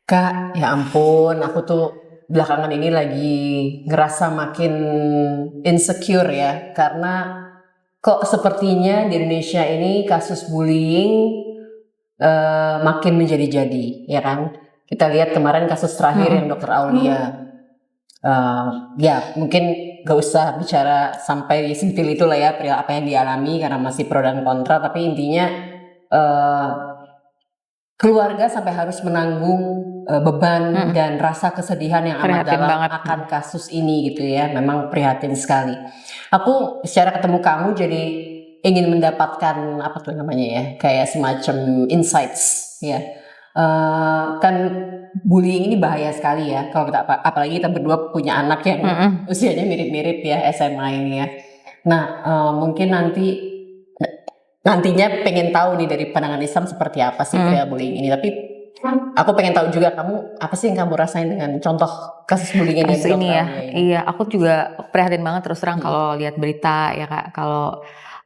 Kak, ya ampun, aku tuh belakangan ini lagi ngerasa makin insecure ya, karena kok sepertinya di Indonesia ini kasus bullying makin menjadi-jadi, ya kan? Kita lihat kemarin kasus terakhir yang Dokter Aulia, ya mungkin gak usah bicara sampai sentil itulah ya, perihal apa yang dialami karena masih pro dan kontra, tapi intinya eh, keluarga sampai harus menanggung beban dan rasa kesedihan yang amat Prihatin dalam banget. akan kasus ini gitu ya. Memang prihatin sekali. Aku secara ketemu kamu jadi ingin mendapatkan apa tuh namanya ya, kayak semacam insights ya. Kan bullying ini bahaya sekali ya. Kalau kita apalagi kita berdua punya anak yang usianya mirip-mirip ya, SMA ini ya. Nah, mungkin nantinya pengen tahu nih dari pandangan Islam seperti apa sih perihal bullying ini. Tapi aku pengen tahu juga kamu apa sih yang kamu rasain dengan contoh kasus bullying ini. Kasus ini ya, iya aku juga prihatin banget terus terang kalau lihat berita ya Kak. Kalau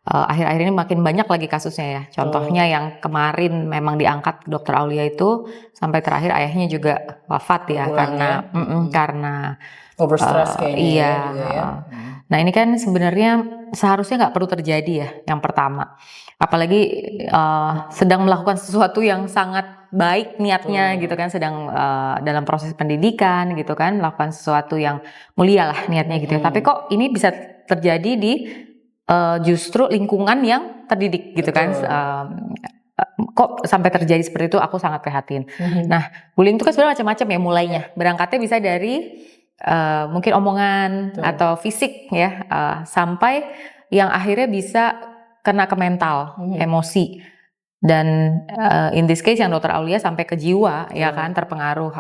akhir-akhir ini makin banyak lagi kasusnya ya. Contohnya yang kemarin memang diangkat Dokter Aulia itu sampai terakhir ayahnya juga wafat ya karena overstress kayaknya iya. juga ya. Nah ini kan sebenarnya seharusnya nggak perlu terjadi ya. Yang pertama, apalagi sedang melakukan sesuatu yang sangat baik niatnya gitu kan, sedang dalam proses pendidikan gitu kan, melakukan sesuatu yang mulia lah niatnya gitu ya. Tapi kok ini bisa terjadi di justru lingkungan yang terdidik gitu kan. Kok sampai terjadi seperti itu, aku sangat prihatin. Nah, bullying itu kan sebenarnya macam-macam ya mulainya. Berangkatnya bisa dari mungkin omongan atau fisik ya, sampai yang akhirnya bisa kena ke mental, emosi. Dan in this case yang Dokter Aulia sampai ke jiwa ya kan, terpengaruh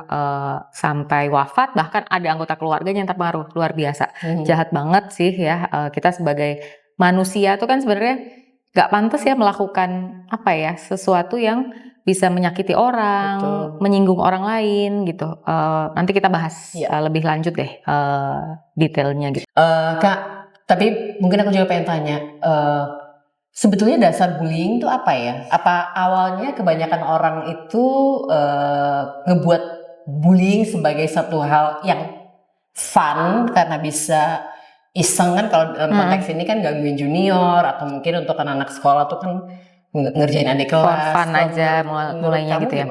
sampai wafat, bahkan ada anggota keluarganya yang terpengaruh, luar biasa. Jahat banget sih ya, kita sebagai manusia tuh kan sebenarnya gak pantas ya melakukan apa ya, sesuatu yang bisa menyakiti orang, menyinggung orang lain gitu. Nanti kita bahas lebih lanjut deh detailnya gitu. Kak, tapi mungkin aku juga pengen tanya, sebetulnya dasar bullying itu apa ya? Apa awalnya kebanyakan orang itu ngebuat bullying sebagai satu hal yang fun karena bisa iseng kan, kalau dalam konteks ini kan gangguin junior atau mungkin untuk anak-anak sekolah tuh kan ngerjain adik kelas. For fun aja mulainya gitu ya.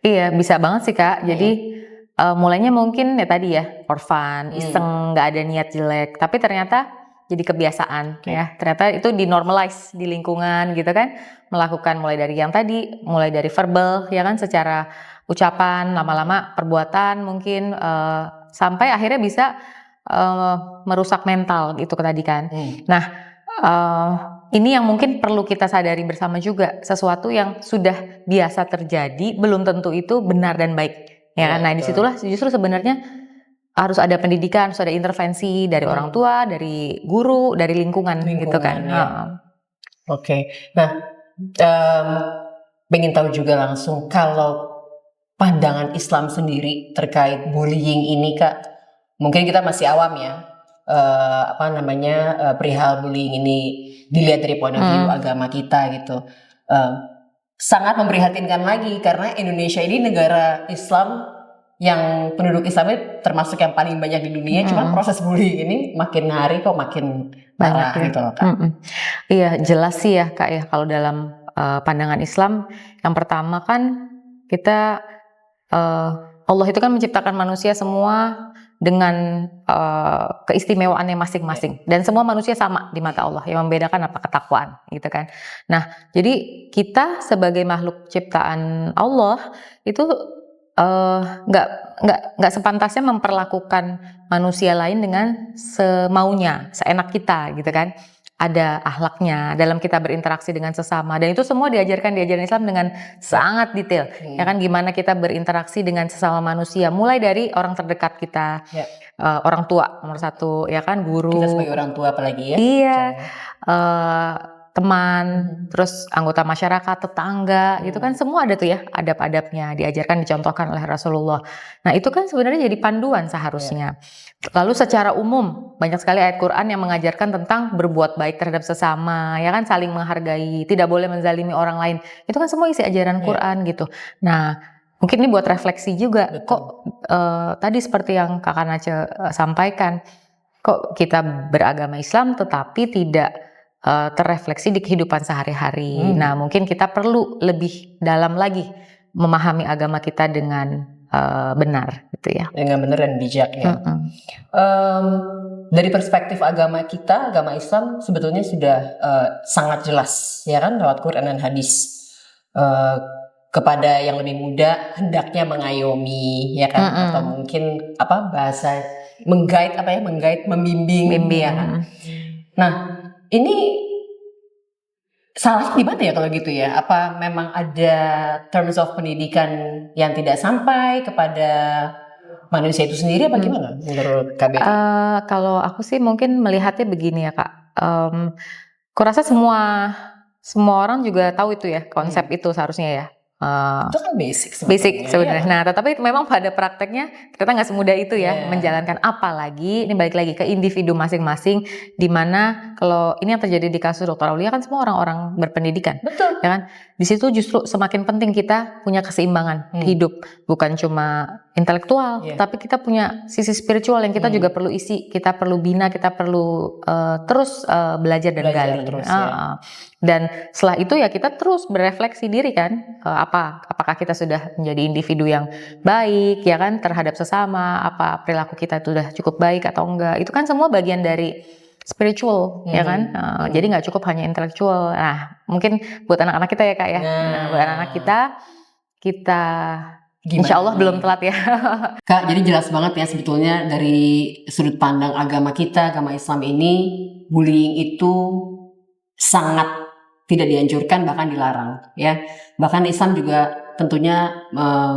Iya bisa banget sih Kak. Jadi mulainya mungkin ya tadi ya for fun, iseng, nggak ada niat jelek. Tapi ternyata jadi kebiasaan ya. Ternyata itu dinormalize di lingkungan gitu kan. Melakukan mulai dari yang tadi, mulai dari verbal ya kan, secara ucapan, lama-lama perbuatan mungkin sampai akhirnya bisa merusak mental gitu tadi kan. Nah ini yang mungkin perlu kita sadari bersama juga, sesuatu yang sudah biasa terjadi belum tentu itu benar dan baik ya kan. Nah disitulah justru sebenarnya harus ada pendidikan, harus ada intervensi dari orang tua, dari guru, dari lingkungan gitu kan. Oke. Nah pengen tahu juga langsung kalau pandangan Islam sendiri terkait bullying ini Kak. Mungkin kita masih awam ya, perihal bullying ini dilihat dari point of view agama kita gitu. Sangat memprihatinkan lagi karena Indonesia ini negara Islam yang penduduk Islamnya termasuk yang paling banyak di dunia. Cuma proses bullying ini makin hari kok makin parah gitu loh Kak. Iya jelas sih ya Kak ya, kalau dalam pandangan Islam yang pertama kan kita Allah itu kan menciptakan manusia semua dengan keistimewaannya masing-masing, dan semua manusia sama di mata Allah. Yang membedakan apa? Ketakwaan gitu kan. Nah jadi kita sebagai makhluk ciptaan Allah itu nggak sepantasnya memperlakukan manusia lain dengan semaunya, seenak kita gitu kan. Ada akhlaknya dalam kita berinteraksi dengan sesama, dan itu semua diajarkan di ajaran Islam dengan sangat detail ya kan, gimana kita berinteraksi dengan sesama manusia, mulai dari orang terdekat kita, orang tua nomor satu ya kan, guru kita sebagai orang tua apalagi ya, iya, teman, terus anggota masyarakat, tetangga gitu kan, semua ada tuh ya adab-adabnya, diajarkan, dicontohkan oleh Rasulullah. Nah itu kan sebenarnya jadi panduan seharusnya. Lalu secara umum banyak sekali ayat Quran yang mengajarkan tentang berbuat baik terhadap sesama ya kan, saling menghargai, tidak boleh menzalimi orang lain. Itu kan semua isi ajaran Quran gitu. Nah mungkin ini buat refleksi juga. Betul. Kok tadi seperti yang Kakak Nace sampaikan, kok kita beragama Islam tetapi tidak terrefleksi di kehidupan sehari-hari. Nah, mungkin kita perlu lebih dalam lagi memahami agama kita dengan benar, gitu ya. Dengan benar dan bijak ya. Dari perspektif agama kita, agama Islam sebetulnya sudah sangat jelas, ya kan, lewat Quran dan hadis. Kepada yang lebih muda hendaknya mengayomi, ya kan, atau mungkin bahasa menggait, membimbing, ya kan. Nah, ini salahnya di mana ya kalau gitu ya? Apa memang ada terms of pendidikan yang tidak sampai kepada manusia itu sendiri, apa gimana menurut KBRI? Kalau aku sih mungkin melihatnya begini ya Kak. Kurasa semua orang juga tahu itu ya, konsep itu seharusnya ya. Itu kan basic sebenarnya. Nah, tetapi memang pada prakteknya ternyata nggak semudah itu ya menjalankan. Apalagi ini balik lagi ke individu masing-masing, di mana kalau ini yang terjadi di kasus Dr. Aulia kan semua orang-orang berpendidikan. Betul. Ya kan? Di situ justru semakin penting kita punya keseimbangan hidup, bukan cuma intelektual, tapi kita punya sisi spiritual yang kita juga perlu isi, kita perlu bina, kita perlu terus belajar dan gali. Terus, Dan setelah itu ya kita terus berefleksi diri kan, apakah kita sudah menjadi individu yang baik ya kan terhadap sesama, apa perilaku kita itu sudah cukup baik atau enggak. Itu kan semua bagian dari spiritual ya kan. Jadi nggak cukup hanya intelektual. Nah, mungkin buat anak-anak kita ya Kak ya. Buat anak-anak kita insya Allah belum telat ya. Kak, jadi jelas banget ya sebetulnya dari sudut pandang agama kita, agama Islam ini, bullying itu sangat tidak dianjurkan, bahkan dilarang ya. Bahkan Islam juga tentunya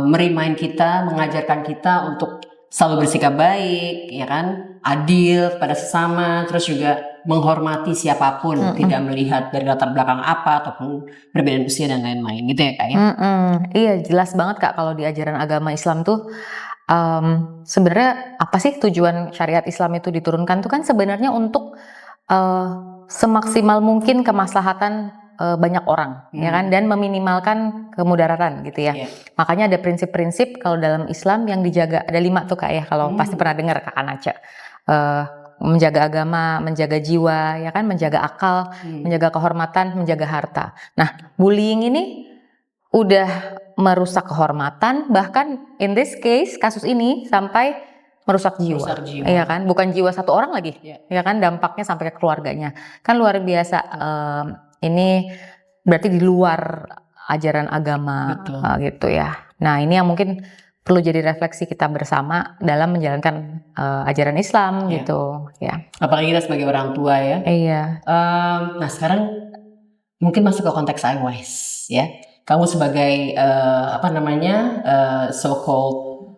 merimain kita, mengajarkan kita untuk selalu bersikap baik ya kan, adil kepada sesama, terus juga menghormati siapapun, tidak melihat dari latar belakang apa ataupun perbedaan usia dan lain-lain gitu ya Kak ya. Iya, jelas banget Kak kalau di ajaran agama Islam tuh sebenarnya apa sih tujuan syariat Islam itu diturunkan tuh kan sebenarnya untuk semaksimal mungkin kemaslahatan banyak orang ya kan, dan meminimalkan kemudaratan gitu ya. Makanya ada prinsip-prinsip kalau dalam Islam yang dijaga, ada 5 tuh Kak ya, kalau pasti pernah dengar Kak Nace. Menjaga agama, menjaga jiwa ya kan, menjaga akal, menjaga kehormatan, menjaga harta. Nah, bullying ini udah merusak kehormatan, bahkan in this case kasus ini sampai merusak jiwa. Iya kan, bukan jiwa satu orang lagi, ya kan, dampaknya sampai ke keluarganya. Kan luar biasa. Ini berarti di luar ajaran agama gitu ya. Nah, ini yang mungkin perlu jadi refleksi kita bersama dalam menjalankan ajaran Islam gitu ya. Apalagi kita sebagai orang tua ya. Iya. Nah, sekarang mungkin masuk ke konteks iWise ya. Kamu sebagai so-called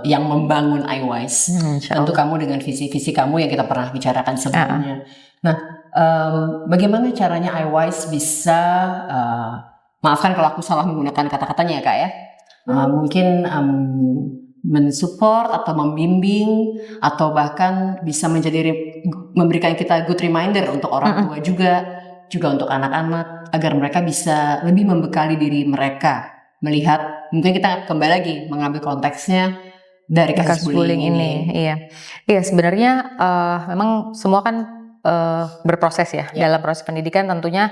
yang membangun iWise, tentu kamu dengan visi-visi kamu yang kita pernah bicarakan sebelumnya. Nah, bagaimana caranya iWise bisa, maafkan kalau aku salah menggunakan kata-katanya ya Kak ya, mungkin mensupport atau membimbing atau bahkan bisa memberikan kita good reminder untuk orang tua juga untuk anak-anak, agar mereka bisa lebih membekali diri mereka melihat, mungkin kita kembali lagi mengambil konteksnya dari kasus bullying ini. Iya sebenarnya memang semua kan berproses ya. Dalam proses pendidikan tentunya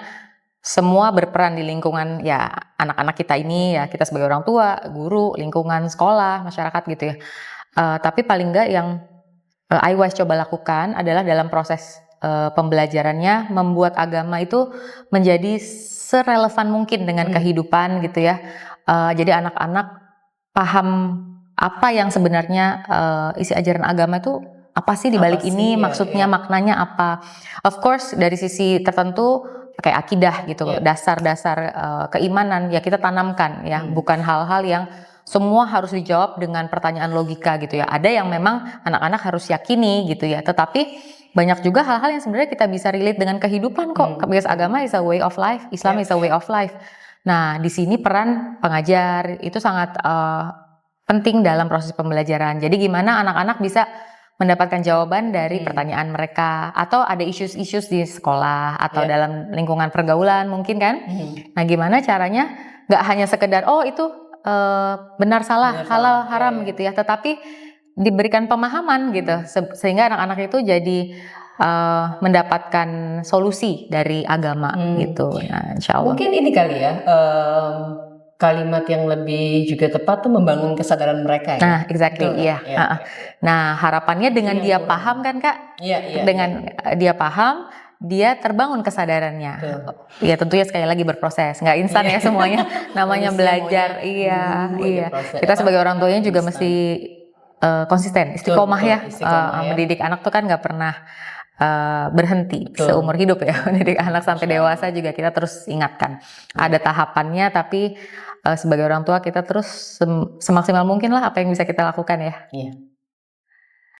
semua berperan di lingkungan ya anak-anak kita ini ya, kita sebagai orang tua, guru, lingkungan sekolah, masyarakat gitu ya. Tapi paling enggak yang iWise coba lakukan adalah dalam proses pembelajarannya membuat agama itu menjadi serelevan mungkin dengan kehidupan gitu ya. Jadi anak-anak paham apa yang sebenarnya isi ajaran agama itu apa sih di balik ini, maksudnya maknanya apa. Of course dari sisi tertentu kayak akidah gitu, dasar-dasar keimanan ya kita tanamkan ya, bukan hal-hal yang semua harus dijawab dengan pertanyaan logika gitu ya. Ada yang memang anak-anak harus yakini gitu ya, tetapi banyak juga hal-hal yang sebenarnya kita bisa relate dengan kehidupan kok. Because agama is a way of life, Islam is a way of life. Nah, di sini peran pengajar itu sangat penting dalam proses pembelajaran. Jadi gimana anak-anak bisa mendapatkan jawaban dari pertanyaan mereka, atau ada issues di sekolah atau dalam lingkungan pergaulan mungkin kan. Nah, gimana caranya nggak hanya sekedar oh itu benar salah, Benar halal salah, haram iya. gitu ya, tetapi diberikan pemahaman gitu sehingga anak-anak itu jadi mendapatkan solusi dari agama gitu. Nah, insya Allah. Mungkin ini kali ya, kalimat yang lebih juga tepat tuh membangun kesadaran mereka ya. Nah, exactly, Betul nggak? iya. Iya, Heeh. Nah, harapannya dengan yang dia kurang. paham kan Kak, Iya, iya, dengan dia paham, dia terbangun kesadarannya. Betul. Ya tentunya sekali lagi berproses, nggak instan Iya. ya semuanya. Namanya Manusia belajar, maunya iya, dulu aja iya. proses, Kita sebagai orang tuanya juga instan. mesti konsisten, Betul, istiqomah betul, ya. istiqomah ya. Mendidik anak tuh kan nggak pernah berhenti Betul. seumur hidup ya. Mendidik anak sampai Masya dewasa juga kita terus ingatkan. Ada tahapannya, tapi sebagai orang tua kita terus semaksimal mungkin lah apa yang bisa kita lakukan ya. Iya.